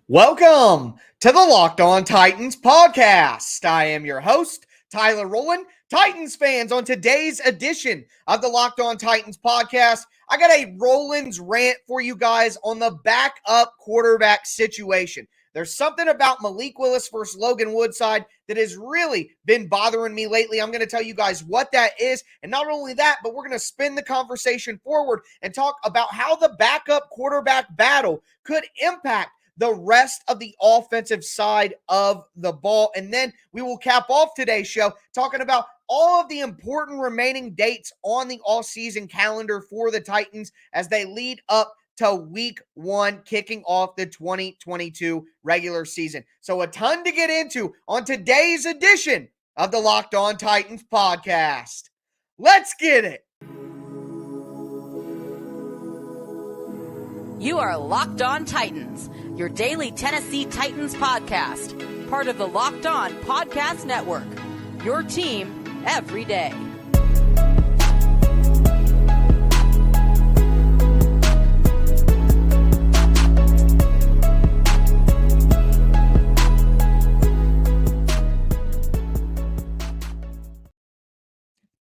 Welcome to the Locked On Titans podcast. I am your host, Tyler Rowland. Titans fans, on today's edition of the Locked On Titans podcast, I got a Rowland's rant for you guys on the backup quarterback situation. There's something about Malik Willis versus Logan Woodside that has really been bothering me lately. I'm going to tell you guys what that is. And not only that, but we're going to spin the conversation forward and talk about how the backup quarterback battle could impact the rest of the offensive side of the ball. And then we will cap off today's show talking about all of the important remaining dates on the all-season calendar for the Titans as they lead up to week 1, kicking off the 2022 regular season. So a ton to get into on today's edition of the Locked On Titans podcast. Let's get it. You are Locked On Titans, your daily Tennessee Titans podcast, part of the Locked On Podcast Network, your team every day.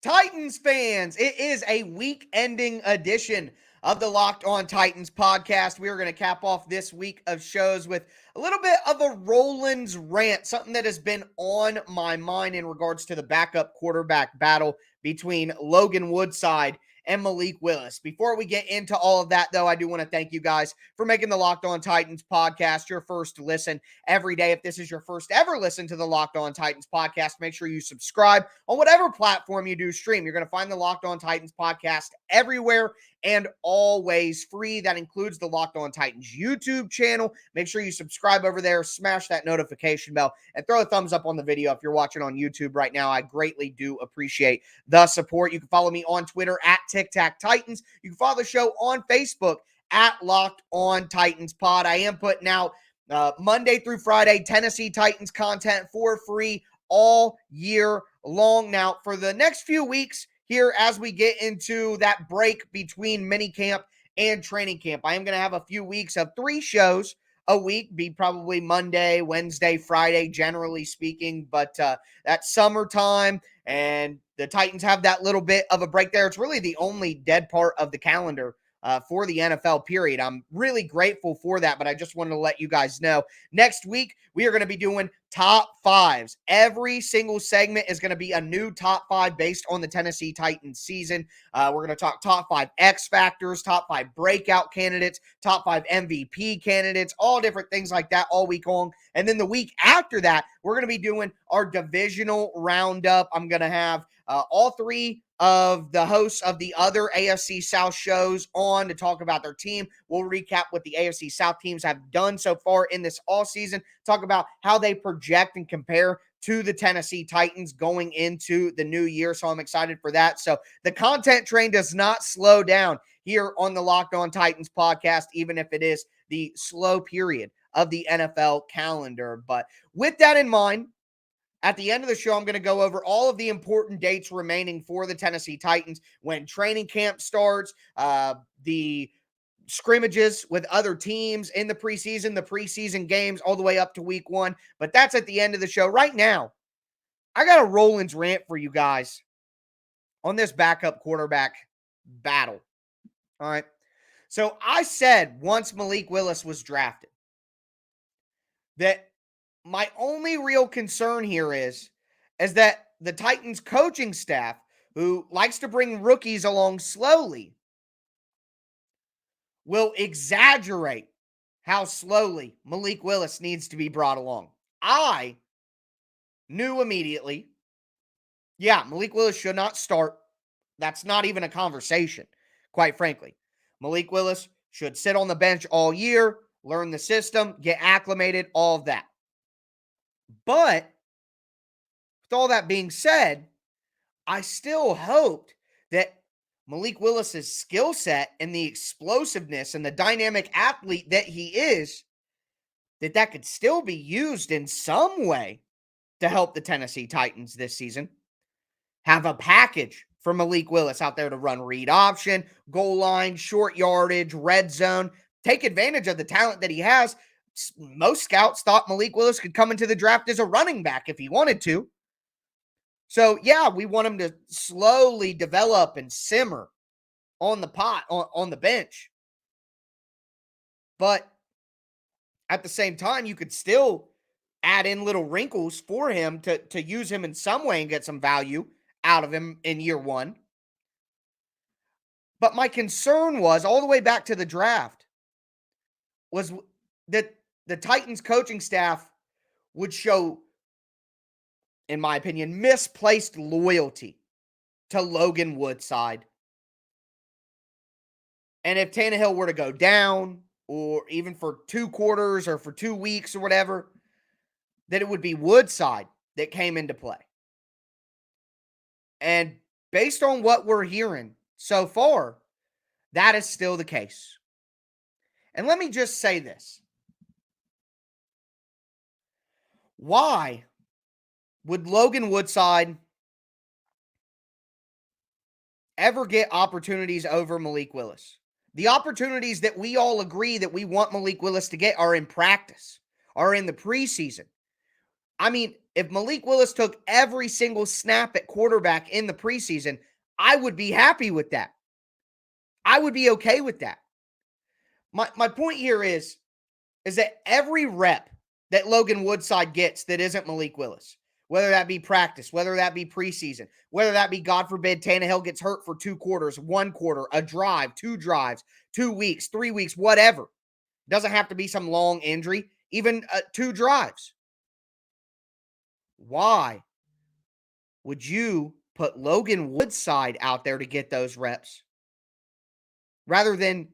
Titans fans, it is a week-ending edition of the Locked On Titans podcast. We are going to cap off this week of shows with a little bit of a Rowland's rant, something that has been on my mind in regards to the backup quarterback battle between Logan Woodside and Malik Willis. Before we get into all of that, though, I do want to thank you guys for making the Locked On Titans podcast your first listen every day. If this is your first ever listen to the Locked On Titans podcast, make sure you subscribe on whatever platform you do stream. You're going to find the Locked On Titans podcast everywhere and always free. That includes the Locked On Titans YouTube channel. Make sure you subscribe over there, smash that notification bell, and throw a thumbs up on the video if you're watching on YouTube right now. I greatly do appreciate the support. You can follow me on Twitter at TicTacTitans. You can follow the show on Facebook at Locked On Titans Pod. I am putting out Monday through Friday Tennessee Titans content for free all year long. Now, for the next few weeks, here as we get into that break between minicamp and training camp, I am going to have a few weeks of 3 shows a week, be probably Monday, Wednesday, Friday, generally speaking, but that's summertime, and the Titans have that little bit of a break there. It's really the only dead part of the calendar for the NFL period. I'm really grateful for that, but I just wanted to let you guys know. Next week, we are going to be doing top 5s. Every single segment is going to be a new top 5 based on the Tennessee Titans season. We're going to talk top 5 X factors, top 5 breakout candidates, top 5 MVP candidates, all different things like that all week long. And then the week after that, we're going to be doing our divisional roundup. I'm going to have all 3 of the hosts of the other AFC South shows on to talk about their team. We'll recap what the AFC South teams have done so far in this all season, talk about how they project and compare to the Tennessee Titans going into the new year. So I'm excited for that. So the content train does not slow down here on the Locked On Titans podcast, even if it is the slow period of the NFL calendar. But with that in mind, at the end of the show, I'm going to go over all of the important dates remaining for the Tennessee Titans when training camp starts, the scrimmages with other teams in the preseason games, all the way up to week 1. But that's at the end of the show. Right now, I got a Rowland's rant for you guys on this backup quarterback battle. All right. So I said once Malik Willis was drafted that my only real concern here is that the Titans coaching staff, who likes to bring rookies along slowly, will exaggerate how slowly Malik Willis needs to be brought along. I knew immediately, Malik Willis should not start. That's not even a conversation, quite frankly. Malik Willis should sit on the bench all year, learn the system, get acclimated, all of that. But with all that being said, I still hoped that Malik Willis's skill set and the explosiveness and the dynamic athlete that he is, that could still be used in some way to help the Tennessee Titans this season. Have a package for Malik Willis out there to run read option, goal line, short yardage, red zone. Take advantage of the talent that he has most scouts thought Malik Willis could come into the draft as a running back if he wanted to. So, yeah, we want him to slowly develop and simmer on the pot, on the bench. But at the same time, you could still add in little wrinkles for him to use him in some way and get some value out of him in year one. But my concern was, all the way back to the draft, was that the Titans coaching staff would show, in my opinion, misplaced loyalty to Logan Woodside. And if Tannehill were to go down, or even for 2 quarters or for 2 weeks or whatever, that it would be Woodside that came into play. And based on what we're hearing so far, that is still the case. And let me just say this. Why would Logan Woodside ever get opportunities over Malik Willis? The opportunities that we all agree that we want Malik Willis to get are in practice, are in the preseason. I mean, if Malik Willis took every single snap at quarterback in the preseason, I would be happy with that. I would be okay with that. My point here is that every rep that Logan Woodside gets that isn't Malik Willis, whether that be practice, whether that be preseason, whether that be, God forbid, Tannehill gets hurt for 2 quarters, 1 quarter, a drive, 2 drives, 2 weeks, 3 weeks, whatever. It doesn't have to be some long injury, even 2 drives. Why would you put Logan Woodside out there to get those reps rather than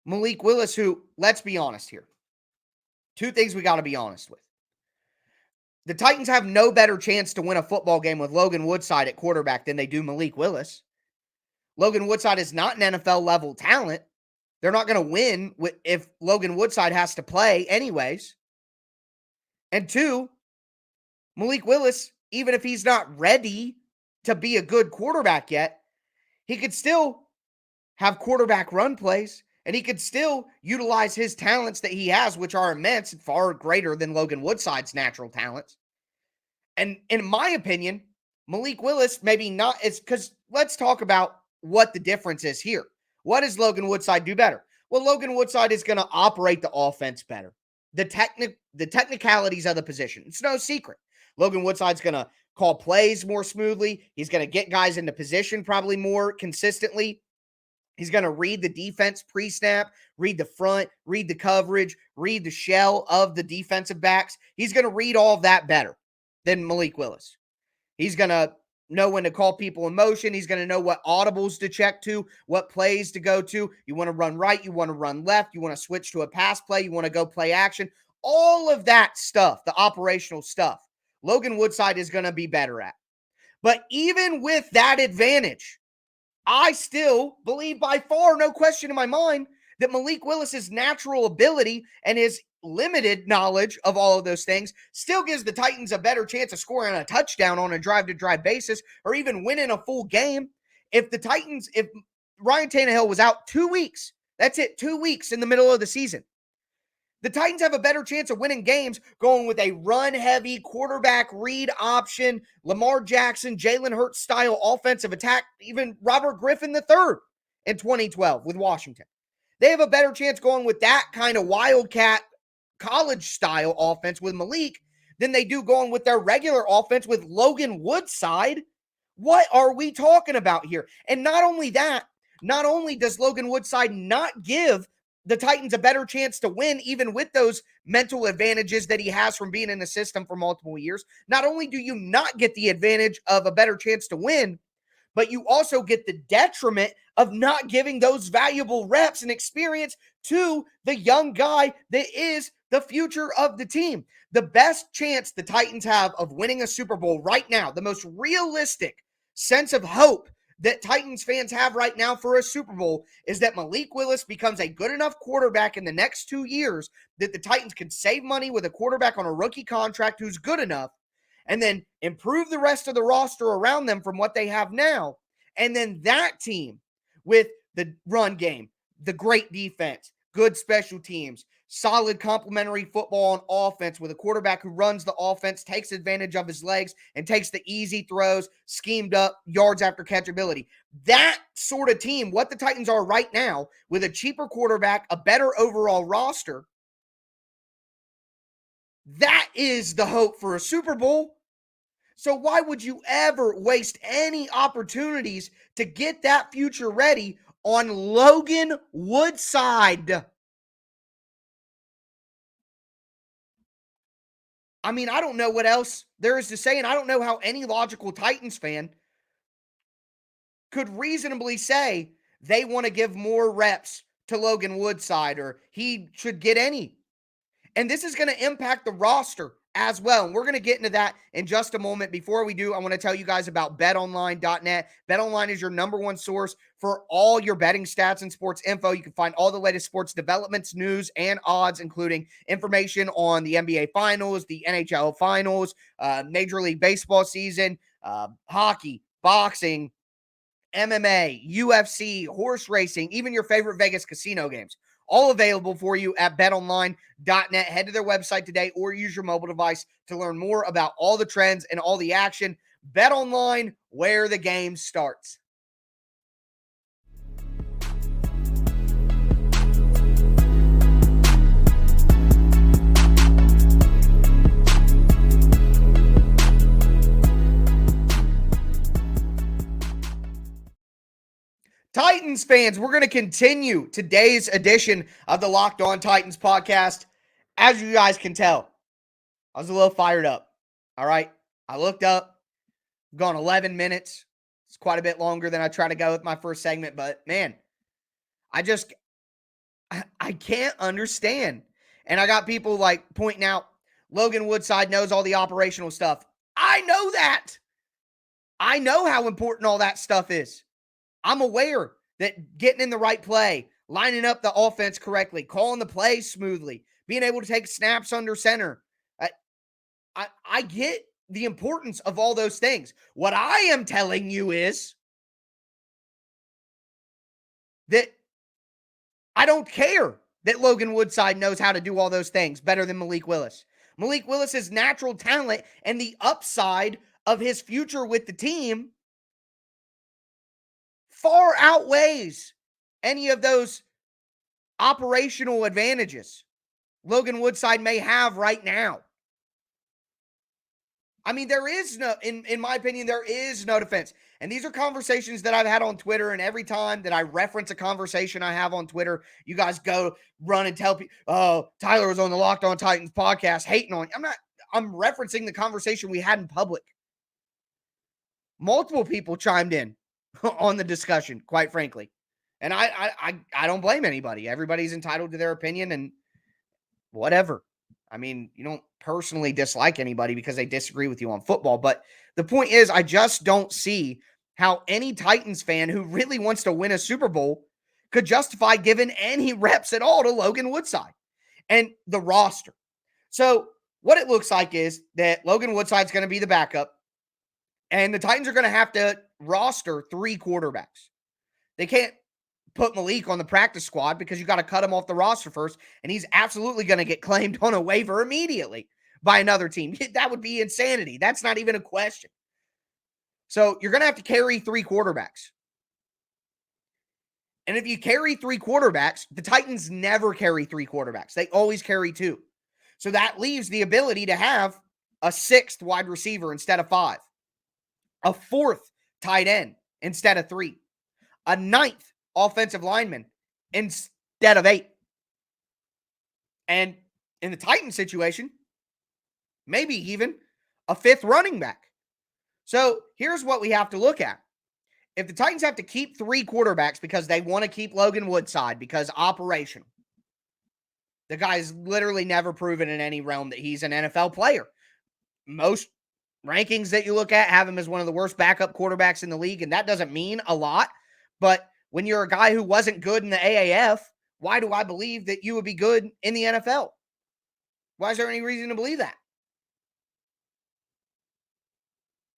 Malik Willis, who, let's be honest here. 2 things we got to be honest with. The Titans have no better chance to win a football game with Logan Woodside at quarterback than they do Malik Willis. Logan Woodside is not an NFL level talent. They're not going to win if Logan Woodside has to play anyways. And 2, Malik Willis, even if he's not ready to be a good quarterback yet, he could still have quarterback run plays, and he could still utilize his talents that he has, which are immense and far greater than Logan Woodside's natural talents. And in my opinion, Malik Willis maybe not, it's because let's talk about what the difference is here. What does Logan Woodside do better? Well, Logan Woodside is going to operate the offense better. The technicalities of the position. It's no secret. Logan Woodside's going to call plays more smoothly. He's going to get guys into position probably more consistently. He's going to read the defense pre-snap, read the front, read the coverage, read the shell of the defensive backs. He's going to read all of that better than Malik Willis. He's going to know when to call people in motion. He's going to know what audibles to check to, what plays to go to. You want to run right, you want to run left, you want to switch to a pass play, you want to go play action. All of that stuff, the operational stuff, Logan Woodside is going to be better at. But even with that advantage, I still believe by far, no question in my mind, that Malik Willis's natural ability and his limited knowledge of all of those things still gives the Titans a better chance of scoring a touchdown on a drive-to-drive basis or even winning a full game. If Ryan Tannehill was out 2 weeks, that's it, 2 weeks in the middle of the season, the Titans have a better chance of winning games going with a run-heavy quarterback read option, Lamar Jackson, Jalen Hurts style offensive attack, even Robert Griffin III in 2012 with Washington. They have a better chance going with that kind of wildcat college-style offense with Malik than they do going with their regular offense with Logan Woodside. What are we talking about here? And not only that, not only does Logan Woodside not give the Titans a better chance to win, even with those mental advantages that he has from being in the system for multiple years. Not only do you not get the advantage of a better chance to win, but you also get the detriment of not giving those valuable reps and experience to the young guy that is the future of the team. The best chance the Titans have of winning a Super Bowl right now, the most realistic sense of hope that Titans fans have right now for a Super Bowl is that Malik Willis becomes a good enough quarterback in the next 2 years that the Titans can save money with a quarterback on a rookie contract who's good enough, and then improve the rest of the roster around them from what they have now. And then that team with the run game, the great defense, good special teams, solid complementary football on offense with a quarterback who runs the offense, takes advantage of his legs, and takes the easy throws, schemed up yards after catch ability. That sort of team, what the Titans are right now, with a cheaper quarterback, a better overall roster, that is the hope for a Super Bowl. So why would you ever waste any opportunities to get that future ready on Logan Woodside? I mean, I don't know what else there is to say, and I don't know how any logical Titans fan could reasonably say they want to give more reps to Logan Woodside or he should get any. And this is going to impact the roster as well. And we're going to get into that in just a moment. Before we do, I want to tell you guys about betonline.net. BetOnline is your number one source for all your betting stats and sports info. You can find all the latest sports developments, news, and odds, including information on the NBA Finals, the NHL Finals, Major League Baseball season, hockey, boxing, MMA, UFC, horse racing, even your favorite Vegas casino games. All available for you at betonline.net. Head to their website today or use your mobile device to learn more about all the trends and all the action. BetOnline, where the game starts. Titans fans, we're going to continue today's edition of the Locked On Titans podcast. As you guys can tell, I was a little fired up. All right. I looked up, gone 11 minutes. It's quite a bit longer than I try to go with my first segment, but man, I can't understand. And I got people like pointing out Logan Woodside knows all the operational stuff. I know that. I know how important all that stuff is. I'm aware that getting in the right play, lining up the offense correctly, calling the plays smoothly, being able to take snaps under center. I get the importance of all those things. What I am telling you is that I don't care that Logan Woodside knows how to do all those things better than Malik Willis. Malik Willis's natural talent and the upside of his future with the team far outweighs any of those operational advantages Logan Woodside may have right now. I mean, there is no, in my opinion, there is no defense. And these are conversations that I've had on Twitter. And every time that I reference a conversation I have on Twitter, you guys go run and tell people, oh, Tyler was on the Locked On Titans podcast hating on you. I'm referencing the conversation we had in public. Multiple people chimed in on the discussion, quite frankly. And I don't blame anybody. Everybody's entitled to their opinion and whatever. I mean, you don't personally dislike anybody because they disagree with you on football. But the point is, I just don't see how any Titans fan who really wants to win a Super Bowl could justify giving any reps at all to Logan Woodside and the roster. So what it looks like is that Logan Woodside's going to be the backup, and the Titans are going to have to roster 3 quarterbacks. They can't put Malik on the practice squad because you got to cut him off the roster first, and he's absolutely going to get claimed on a waiver immediately by another team. That would be insanity. That's not even a question. So you're going to have to carry 3 quarterbacks. And if you carry 3 quarterbacks, the Titans never carry 3 quarterbacks. They always carry 2. So that leaves the ability to have a 6th wide receiver instead of 5, a 4th tight end instead of 3, a 9th offensive lineman instead of 8. And in the Titan situation, maybe even a 5th running back. So here's what we have to look at. If the Titans have to keep 3 quarterbacks because they want to keep Logan Woodside because operational, the guy's literally never proven in any realm that he's an NFL player. Most rankings that you look at have him as one of the worst backup quarterbacks in the league, and that doesn't mean a lot. But when you're a guy who wasn't good in the AAF, why do I believe that you would be good in the NFL? Why is there any reason to believe that?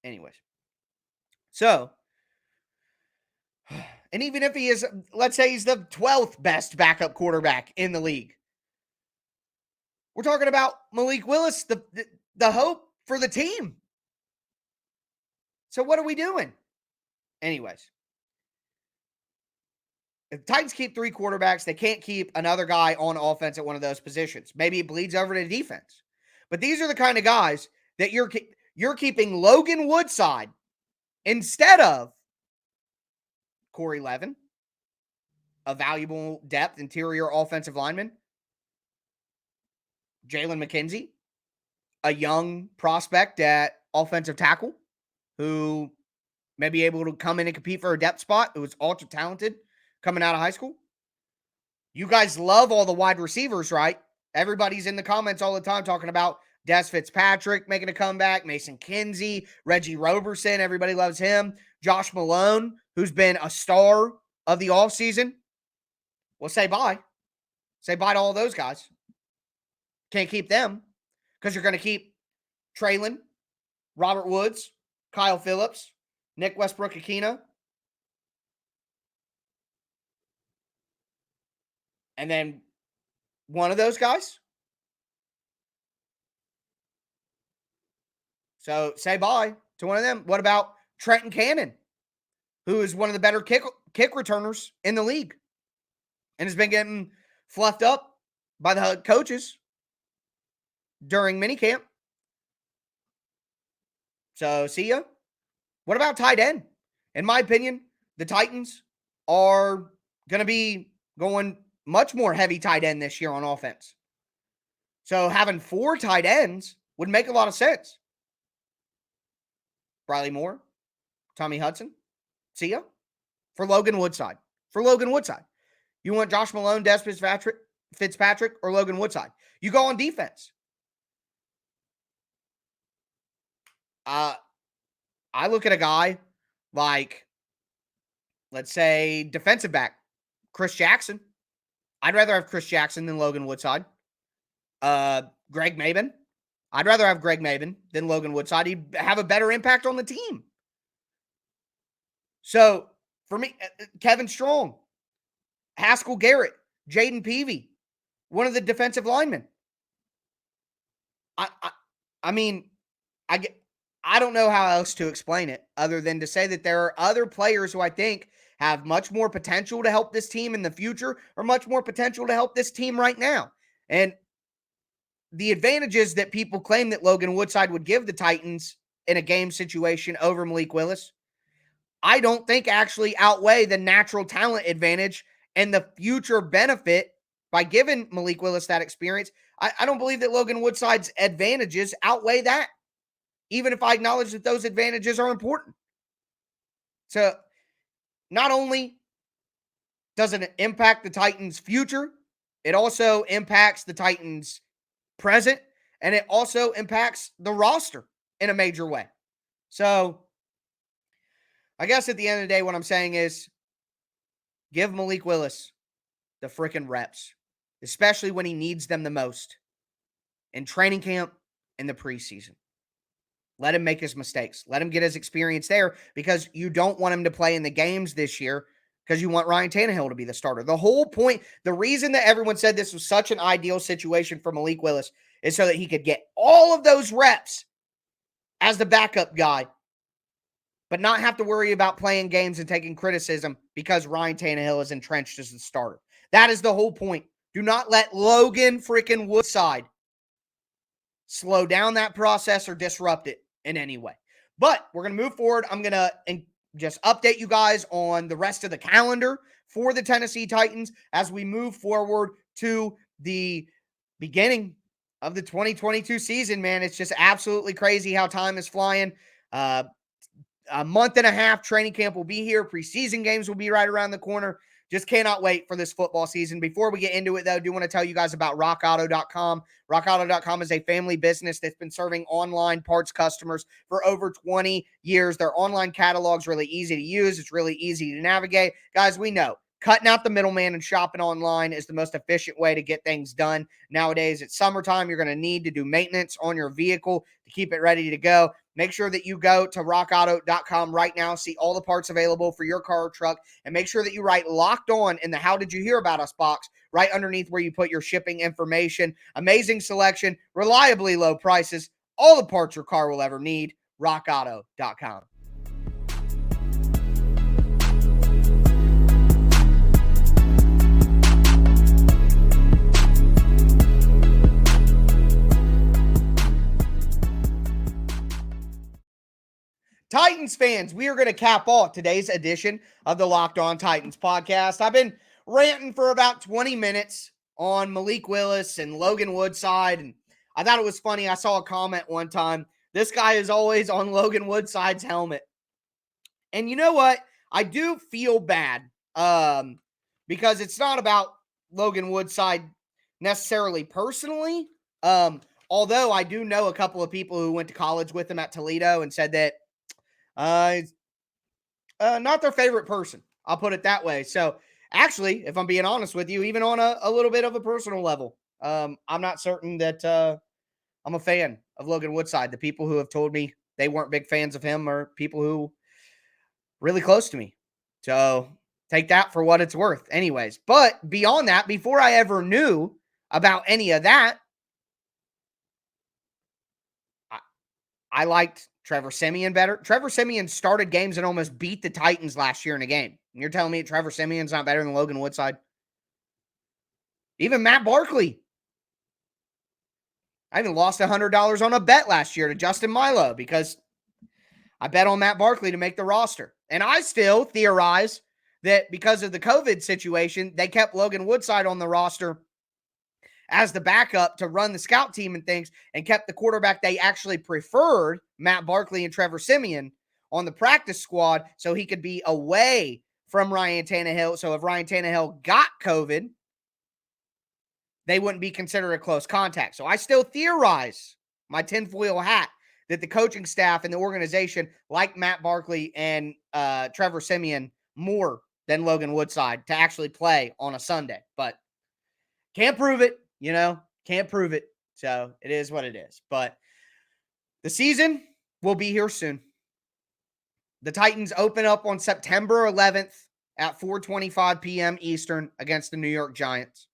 Anyways. So, and even if he is, let's say he's the 12th best backup quarterback in the league, We're talking about Malik Willis, the hope for the team. So what are we doing? Anyways, if the Titans keep 3 quarterbacks, they can't keep another guy on offense at one of those positions. Maybe it bleeds over to defense. But these are the kind of guys that you're keeping Logan Woodside instead of Corey Levin, a valuable depth interior offensive lineman, Jalen McKenzie, a young prospect at offensive tackle who may be able to come in and compete for a depth spot, who was ultra talented coming out of high school. You guys love all the wide receivers, right? Everybody's in the comments all the time talking about Des Fitzpatrick making a comeback, Mason Kinsey, Reggie Roberson, everybody loves him. Josh Malone, who's been a star of the offseason. Well, say bye. Say bye to all those guys. Can't keep them because you're going to keep Traylon, Robert Woods, Kyle Phillips, Nick Westbrook-Akina, and then one of those guys. So say bye to one of them. What about Trenton Cannon, who is one of the better kick returners in the league and has been getting fluffed up by the coaches during minicamp? So see ya. What about tight end? In my opinion, the Titans are going to be going much more heavy tight end this year on offense. So having 4 tight ends would make a lot of sense. Briley Moore, Tommy Hudson, see ya. For Logan Woodside. You want Josh Malone, Des Fitzpatrick, or Logan Woodside? You go on defense. I look at a guy like, let's say, defensive back, Chris Jackson. I'd rather have Chris Jackson than Logan Woodside. Greg Maben. I'd rather have Greg Maben than Logan Woodside. He'd have a better impact on the team. So, for me, Kevin Strong, Haskell Garrett, Jaden Peavy, one of the defensive linemen. I mean, I don't know how else to explain it other than to say that there are other players who I think have much more potential to help this team in the future or much more potential to help this team right now. And the advantages that people claim that Logan Woodside would give the Titans in a game situation over Malik Willis, I don't think actually outweigh the natural talent advantage and the future benefit by giving Malik Willis that experience. I don't believe that Logan Woodside's advantages outweigh that, even if I acknowledge that those advantages are important. So not only does it impact the Titans' future, it also impacts the Titans' present, and it also impacts the roster in a major way. So I guess at the end of the day, what I'm saying is give Malik Willis the freaking reps, especially when he needs them the most in training camp and the preseason. Let him make his mistakes. Let him get his experience there because you don't want him to play in the games this year because you want Ryan Tannehill to be the starter. The whole point, the reason that everyone said this was such an ideal situation for Malik Willis is so that he could get all of those reps as the backup guy, but not have to worry about playing games and taking criticism because Ryan Tannehill is entrenched as the starter. That is the whole point. Do not let Logan freaking Woodside slow down that process or disrupt it in any way. But we're going to move forward. I'm going to just update you guys on the rest of the calendar for the Tennessee Titans as we move forward to the beginning of the 2022 season, man. It's just absolutely crazy how time is flying. A month and a half training camp will be here. Preseason games will be right around the corner. Just cannot wait for this football season. Before we get into it, though, I do want to tell you guys about rockauto.com. Rockauto.com is a family business that's been serving online parts customers for over 20 years. Their online catalog's really easy to use. It's really easy to navigate. Guys, we know cutting out the middleman and shopping online is the most efficient way to get things done. Nowadays, it's summertime. You're going to need to do maintenance on your vehicle to keep it ready to go. Make sure that you go to rockauto.com right now, see all the parts available for your car or truck, and make sure that you write Locked On in the How Did You Hear About Us box right underneath where you put your shipping information. Amazing selection, reliably low prices, all the parts your car will ever need. rockauto.com. Titans fans, we are going to cap off today's edition of the Locked On Titans podcast. I've been ranting for about 20 minutes on Malik Willis and Logan Woodside, and I thought it was funny. I saw a comment one time. This guy is always on Logan Woodside's helmet. And you know what? I do feel bad because it's not about Logan Woodside necessarily personally. Although I do know a couple of people who went to college with him at Toledo and said that not their favorite person. I'll put it that way. So actually, if I'm being honest with you, even on a little bit of a personal level, I'm not certain that I'm a fan of Logan Woodside. The people who have told me they weren't big fans of him are people who really close to me. So take that for what it's worth. Anyways, but beyond that, before I ever knew about any of that, I liked Trevor Siemian better. Trevor Siemian started games and almost beat the Titans last year in a game. And you're telling me Trevor Siemian's not better than Logan Woodside? Even Matt Barkley. I even lost $100 on a bet last year to Justin Milo because I bet on Matt Barkley to make the roster. And I still theorize that because of the COVID situation, they kept Logan Woodside on the roster as the backup to run the scout team and things, and kept the quarterback they actually preferred, Matt Barkley and Trevor Siemian, on the practice squad so he could be away from Ryan Tannehill. So if Ryan Tannehill got COVID, they wouldn't be considered a close contact. So I still theorize, my tinfoil hat, that the coaching staff and the organization like Matt Barkley and Trevor Siemian more than Logan Woodside to actually play on a Sunday. But can't prove it. Can't prove it. So it is what it is. But the season will be here soon. The Titans open up on September 11th at 4:25 p.m. Eastern against the New York Giants.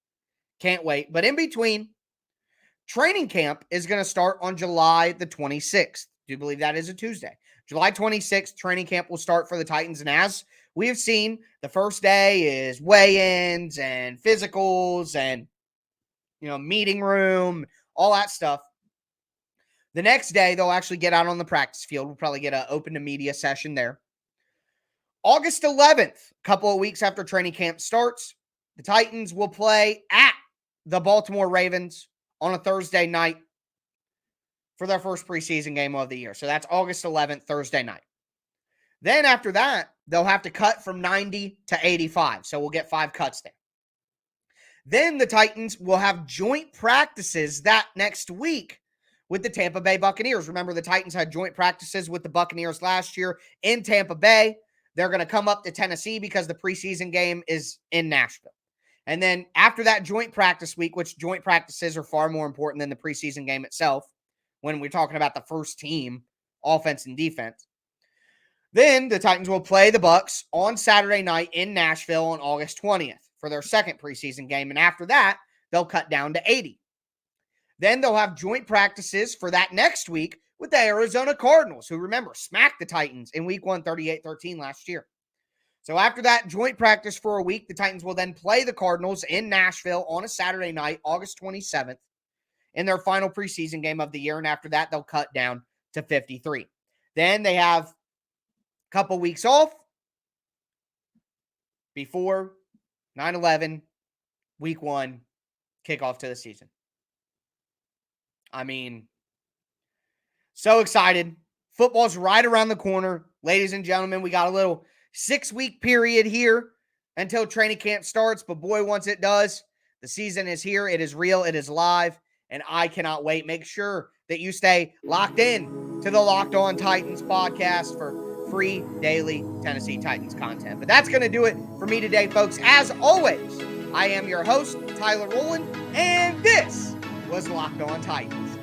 Can't wait. But in between, training camp is going to start on July the 26th. Do you believe that is a Tuesday? July 26th, training camp will start for the Titans. And as we have seen, the first day is weigh-ins and physicals and meeting room, all that stuff. The next day, they'll actually get out on the practice field. We'll probably get an open to media session there. August 11th, a couple of weeks after training camp starts, the Titans will play at the Baltimore Ravens on a Thursday night for their first preseason game of the year. So that's August 11th, Thursday night. Then after that, they'll have to cut from 90 to 85. So we'll get 5 cuts there. Then the Titans will have joint practices that next week with the Tampa Bay Buccaneers. Remember, the Titans had joint practices with the Buccaneers last year in Tampa Bay. They're going to come up to Tennessee because the preseason game is in Nashville. And then after that joint practice week, which joint practices are far more important than the preseason game itself when we're talking about the first team, offense and defense, then the Titans will play the Bucs on Saturday night in Nashville on August 20th. For their second preseason game. And after that, they'll cut down to 80. Then they'll have joint practices for that next week with the Arizona Cardinals, who, remember, smacked the Titans in week 1, 38-13 last year. So after that joint practice for a week, the Titans will then play the Cardinals in Nashville on a Saturday night, August 27th, in their final preseason game of the year. And after that, they'll cut down to 53. Then they have a couple weeks off before 9/11, week 1, kickoff to the season. I mean, so excited. Football's right around the corner. Ladies and gentlemen, we got a little 6-week period here until training camp starts. But boy, once it does, the season is here. It is real. It is live. And I cannot wait. Make sure that you stay locked in to the Locked On Titans podcast for free daily Tennessee Titans content. But that's going to do it for me today, folks. As always, I am your host, Tyler Rowland, and this was Locked On Titans.